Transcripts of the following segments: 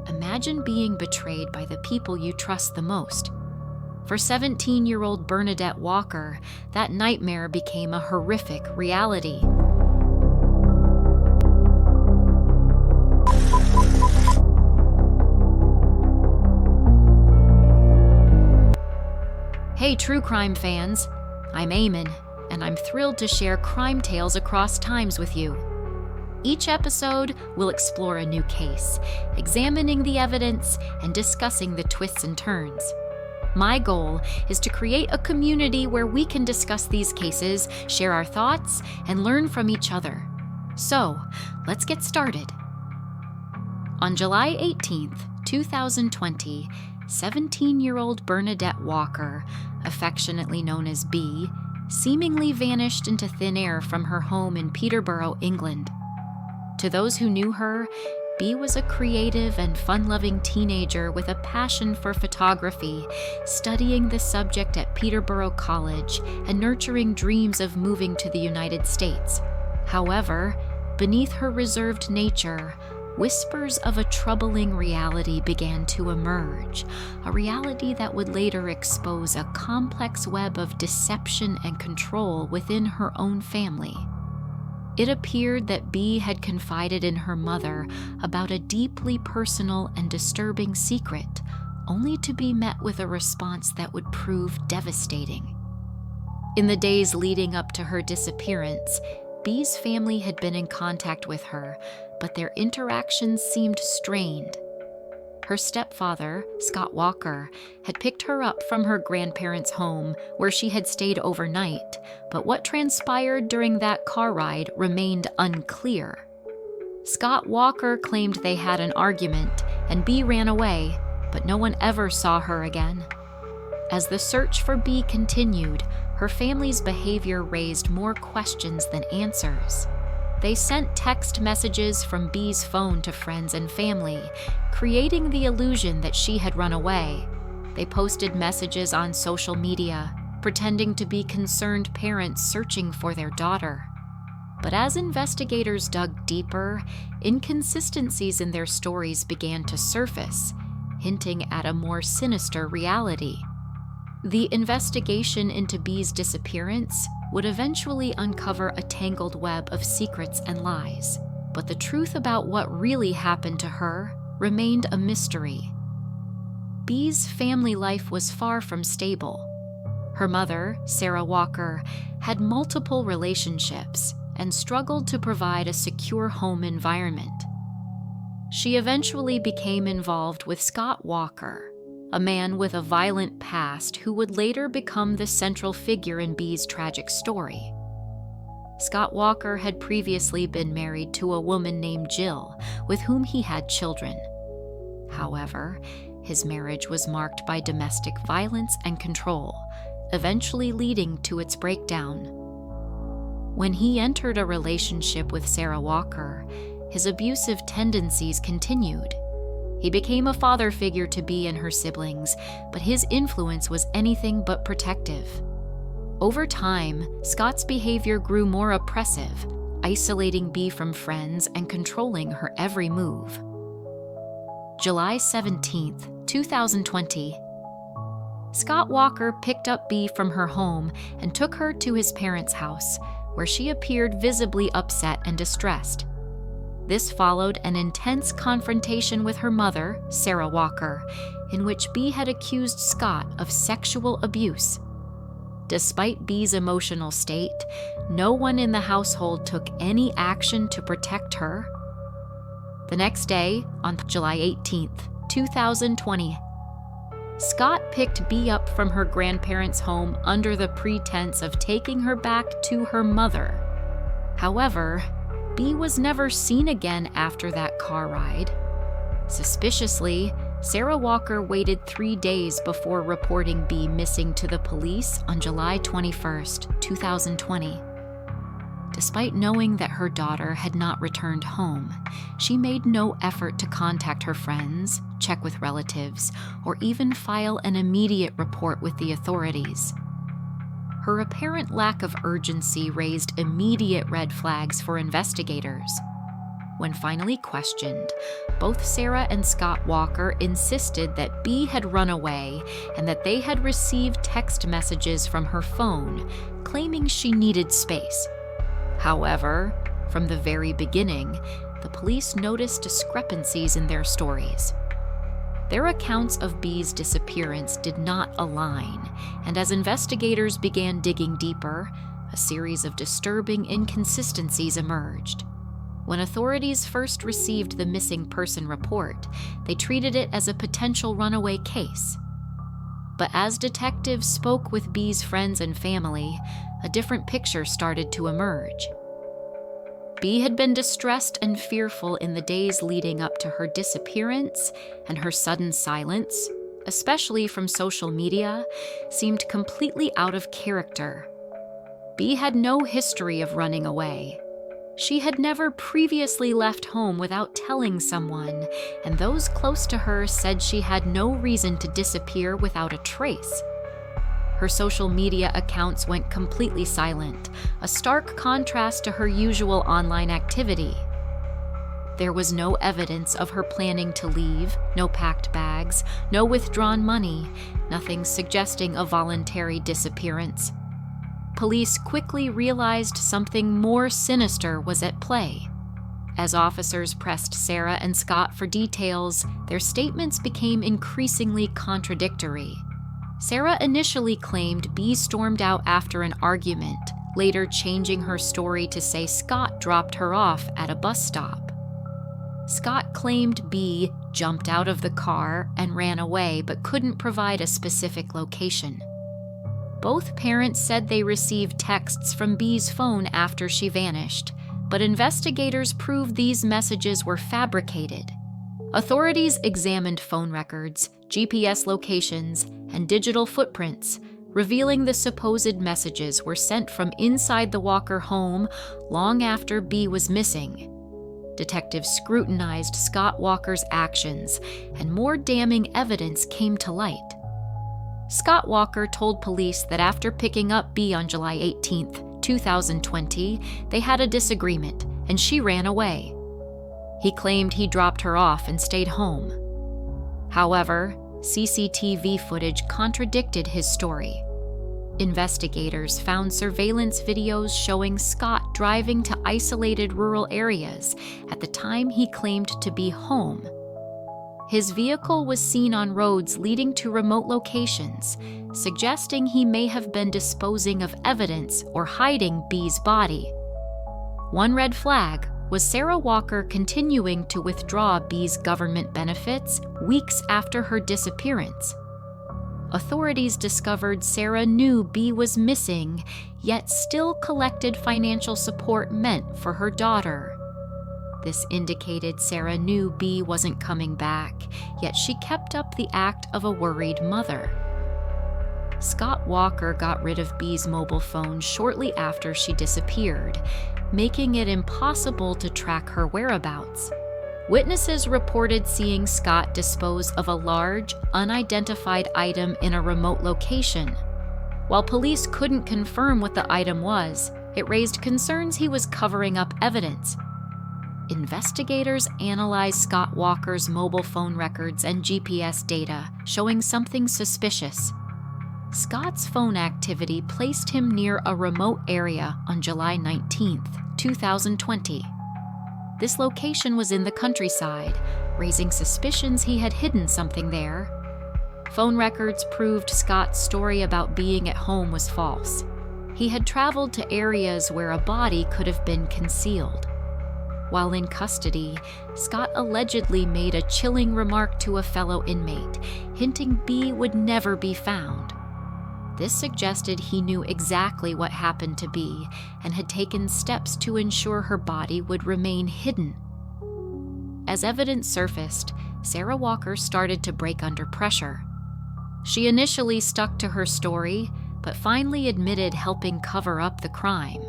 imagine being betrayed by the people you trust the most. For 17-year-old Bernadette Walker, that nightmare became a horrific reality. Hey true crime fans, I'm Eamon, and I'm thrilled to share crime tales across times with you. Each episode will explore a new case, examining the evidence and discussing the twists and turns. My goal is to create a community where we can discuss these cases, share our thoughts, and learn from each other. So, let's get started. On July 18th, 2020, 17-year-old Bernadette Walker, affectionately known as Bea, seemingly vanished into thin air from her home in Peterborough, England. To those who knew her, Bea was a creative and fun-loving teenager with a passion for photography, studying the subject at Peterborough College and nurturing dreams of moving to the United States. However, beneath her reserved nature, whispers of a troubling reality began to emerge, a reality that would later expose a complex web of deception and control within her own family. It appeared that Bea had confided in her mother about a deeply personal and disturbing secret, only to be met with a response that would prove devastating. In the days leading up to her disappearance, Bea's family had been in contact with her, but their interactions seemed strained. Her stepfather, Scott Walker, had picked her up from her grandparents' home, where she had stayed overnight, but what transpired during that car ride remained unclear. Scott Walker claimed they had an argument, and Bea ran away, but no one ever saw her again. As the search for Bea continued, her family's behavior raised more questions than answers. They sent text messages from Bea's phone to friends and family, creating the illusion that she had run away. They posted messages on social media, pretending to be concerned parents searching for their daughter. But as investigators dug deeper, inconsistencies in their stories began to surface, hinting at a more sinister reality. The investigation into Bea's disappearance would eventually uncover a tangled web of secrets and lies, but the truth about what really happened to her remained a mystery. Bea's family life was far from stable. Her mother, Sarah Walker, had multiple relationships and struggled to provide a secure home environment. She eventually became involved with Scott Walker, a man with a violent past who would later become the central figure in Bea's tragic story. Scott Walker had previously been married to a woman named Jill, with whom he had children. However, his marriage was marked by domestic violence and control, eventually leading to its breakdown. When he entered a relationship with Sarah Walker, his abusive tendencies continued. He became a father figure to Bea and her siblings, but his influence was anything but protective. Over time, Scott's behavior grew more oppressive, isolating Bea from friends and controlling her every move. July 17th, 2020. Scott Walker picked up Bea from her home and took her to his parents' house, where she appeared visibly upset and distressed. This followed an intense confrontation with her mother, Sarah Walker, in which Bea had accused Scott of sexual abuse. Despite Bea's emotional state, no one in the household took any action to protect her. The next day, on July 18th, 2020, Scott picked Bea up from her grandparents' home under the pretense of taking her back to her mother. However, Bea was never seen again after that car ride. Suspiciously, Sarah Walker waited 3 days before reporting Bea missing to the police on July 21st, 2020. Despite knowing that her daughter had not returned home, she made no effort to contact her friends, check with relatives, or even file an immediate report with the authorities. Her apparent lack of urgency raised immediate red flags for investigators. When finally questioned, both Sarah and Scott Walker insisted that Bea had run away and that they had received text messages from her phone claiming she needed space. However, from the very beginning, the police noticed discrepancies in their stories. Their accounts of Bea's disappearance did not align, and as investigators began digging deeper, a series of disturbing inconsistencies emerged. When authorities first received the missing person report, they treated it as a potential runaway case. But as detectives spoke with Bea's friends and family, a different picture started to emerge. Bea had been distressed and fearful in the days leading up to her disappearance, and her sudden silence, especially from social media, seemed completely out of character. Bea had no history of running away. She had never previously left home without telling someone, and those close to her said she had no reason to disappear without a trace. Her social media accounts went completely silent, a stark contrast to her usual online activity. There was no evidence of her planning to leave, no packed bags, no withdrawn money, nothing suggesting a voluntary disappearance. Police quickly realized something more sinister was at play. As officers pressed Sarah and Scott for details, their statements became increasingly contradictory. Sarah initially claimed Bea stormed out after an argument, later changing her story to say Scott dropped her off at a bus stop. Scott claimed Bea jumped out of the car and ran away but couldn't provide a specific location. Both parents said they received texts from Bea's phone after she vanished, but investigators proved these messages were fabricated. Authorities examined phone records, GPS locations, and digital footprints, revealing the supposed messages were sent from inside the Walker home long after Bea was missing. Detectives scrutinized Scott Walker's actions, and more damning evidence came to light. Scott Walker told police that after picking up Bea on July 18, 2020, they had a disagreement, and she ran away. He claimed he dropped her off and stayed home. However, CCTV footage contradicted his story. Investigators found surveillance videos showing Scott driving to isolated rural areas at the time he claimed to be home. His vehicle was seen on roads leading to remote locations, suggesting he may have been disposing of evidence or hiding Bea's body. One red flag was Sarah Walker continuing to withdraw Bea's government benefits weeks after her disappearance. Authorities discovered Sarah knew Bea was missing, yet still collected financial support meant for her daughter. This indicated Sarah knew Bea wasn't coming back, yet she kept up the act of a worried mother. Scott Walker got rid of Bea's mobile phone shortly after she disappeared, making it impossible to track her whereabouts. Witnesses reported seeing Scott dispose of a large, unidentified item in a remote location. While police couldn't confirm what the item was, it raised concerns he was covering up evidence. Investigators analyzed Scott Walker's mobile phone records and GPS data, showing something suspicious. Scott's phone activity placed him near a remote area on July 19, 2020. This location was in the countryside, raising suspicions he had hidden something there. Phone records proved Scott's story about being at home was false. He had traveled to areas where a body could have been concealed. While in custody, Scott allegedly made a chilling remark to a fellow inmate, hinting Bea would never be found. This suggested he knew exactly what happened to Bea and had taken steps to ensure her body would remain hidden. As evidence surfaced, Sarah Walker started to break under pressure. She initially stuck to her story, but finally admitted helping cover up the crime.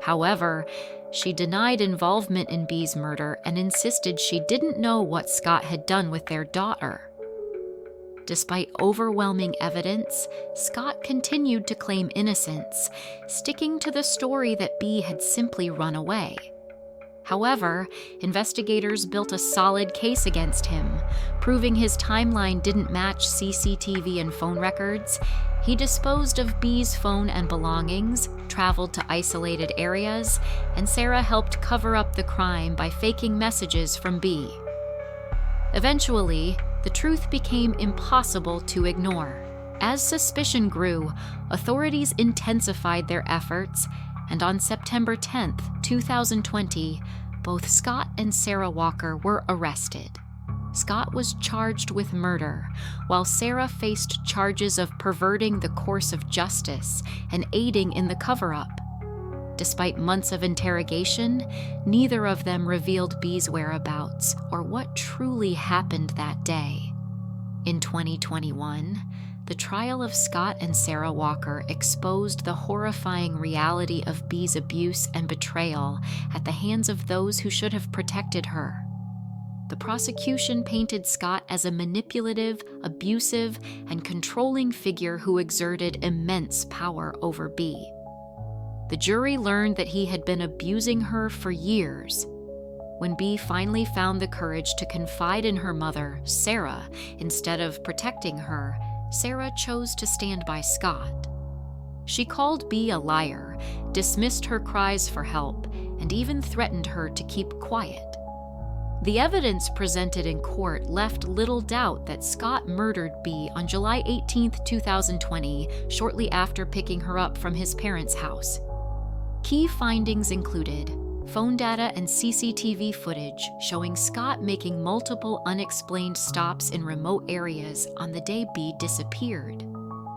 However, she denied involvement in Bea's murder and insisted she didn't know what Scott had done with their daughter. Despite overwhelming evidence, Scott continued to claim innocence, sticking to the story that Bea had simply run away. However, investigators built a solid case against him, proving his timeline didn't match CCTV and phone records. He disposed of Bea's phone and belongings, traveled to isolated areas, and Sarah helped cover up the crime by faking messages from Bea. Eventually, the truth became impossible to ignore. As suspicion grew, authorities intensified their efforts, and on September 10, 2020, both Scott and Sarah Walker were arrested. Scott was charged with murder, while Sarah faced charges of perverting the course of justice and aiding in the cover-up. Despite months of interrogation, neither of them revealed Bea's whereabouts or what truly happened that day. In 2021, the trial of Scott and Sarah Walker exposed the horrifying reality of Bea's abuse and betrayal at the hands of those who should have protected her. The prosecution painted Scott as a manipulative, abusive, and controlling figure who exerted immense power over Bea. The jury learned that he had been abusing her for years. When Bea finally found the courage to confide in her mother, Sarah, instead of protecting her, Sarah chose to stand by Scott. She called Bea a liar, dismissed her cries for help, and even threatened her to keep quiet. The evidence presented in court left little doubt that Scott murdered Bea on July 18, 2020, shortly after picking her up from his parents' house. Key findings included phone data and CCTV footage showing Scott making multiple unexplained stops in remote areas on the day Bea disappeared.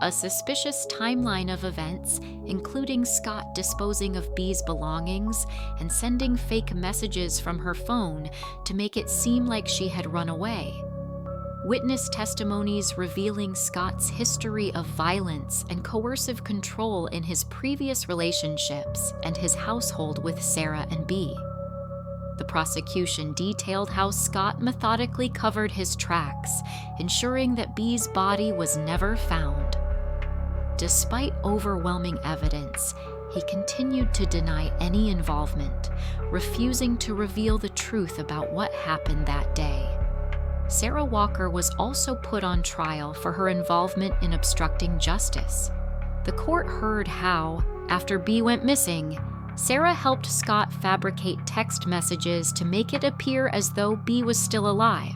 A suspicious timeline of events, including Scott disposing of Bea's belongings and sending fake messages from her phone to make it seem like she had run away. Witness testimonies revealing Scott's history of violence and coercive control in his previous relationships and his household with Sarah and Bea. The prosecution detailed how Scott methodically covered his tracks, ensuring that Bea's body was never found. Despite overwhelming evidence, he continued to deny any involvement, refusing to reveal the truth about what happened that day. Sarah Walker was also put on trial for her involvement in obstructing justice. The court heard how, after Bea went missing, Sarah helped Scott fabricate text messages to make it appear as though Bea was still alive.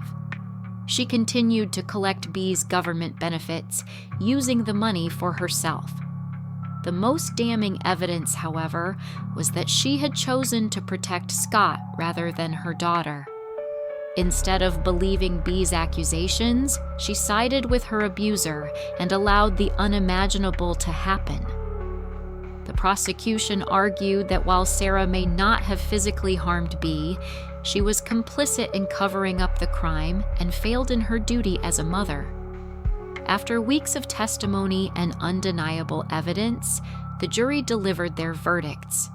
She continued to collect Bea's government benefits, using the money for herself. The most damning evidence, however, was that she had chosen to protect Scott rather than her daughter. Instead of believing Bea's accusations, she sided with her abuser and allowed the unimaginable to happen. The prosecution argued that while Sarah may not have physically harmed Bea, she was complicit in covering up the crime and failed in her duty as a mother. After weeks of testimony and undeniable evidence, the jury delivered their verdicts.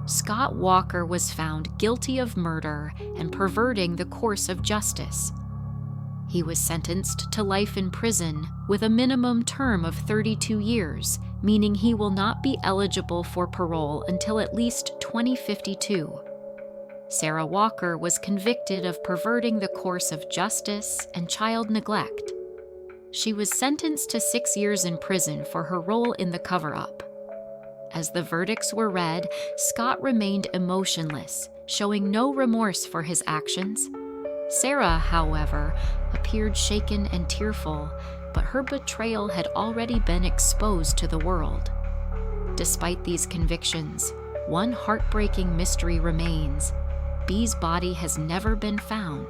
Scott Walker was found guilty of murder and perverting the course of justice. He was sentenced to life in prison with a minimum term of 32 years, meaning he will not be eligible for parole until at least 2052. Sarah Walker was convicted of perverting the course of justice and child neglect. She was sentenced to 6 years in prison for her role in the cover-up. As the verdicts were read, Scott remained emotionless, showing no remorse for his actions. Sarah, however, appeared shaken and tearful, but her betrayal had already been exposed to the world. Despite these convictions, one heartbreaking mystery remains. Bea's body has never been found.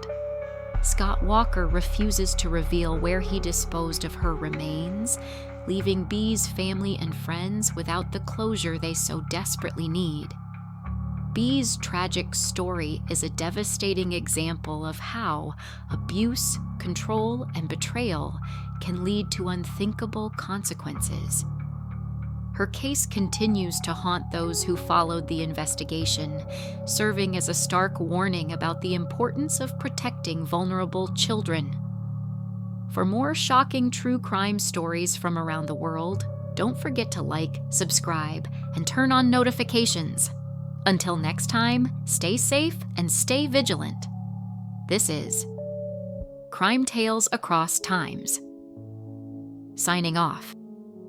Scott Walker refuses to reveal where he disposed of her remains, leaving Bea's family and friends without the closure they so desperately need. Bea's tragic story is a devastating example of how abuse, control, and betrayal can lead to unthinkable consequences. Her case continues to haunt those who followed the investigation, serving as a stark warning about the importance of protecting vulnerable children. For more shocking true crime stories from around the world, don't forget to like, subscribe, and turn on notifications. Until next time, stay safe and stay vigilant. This is Crime Tales Across Times. Signing off.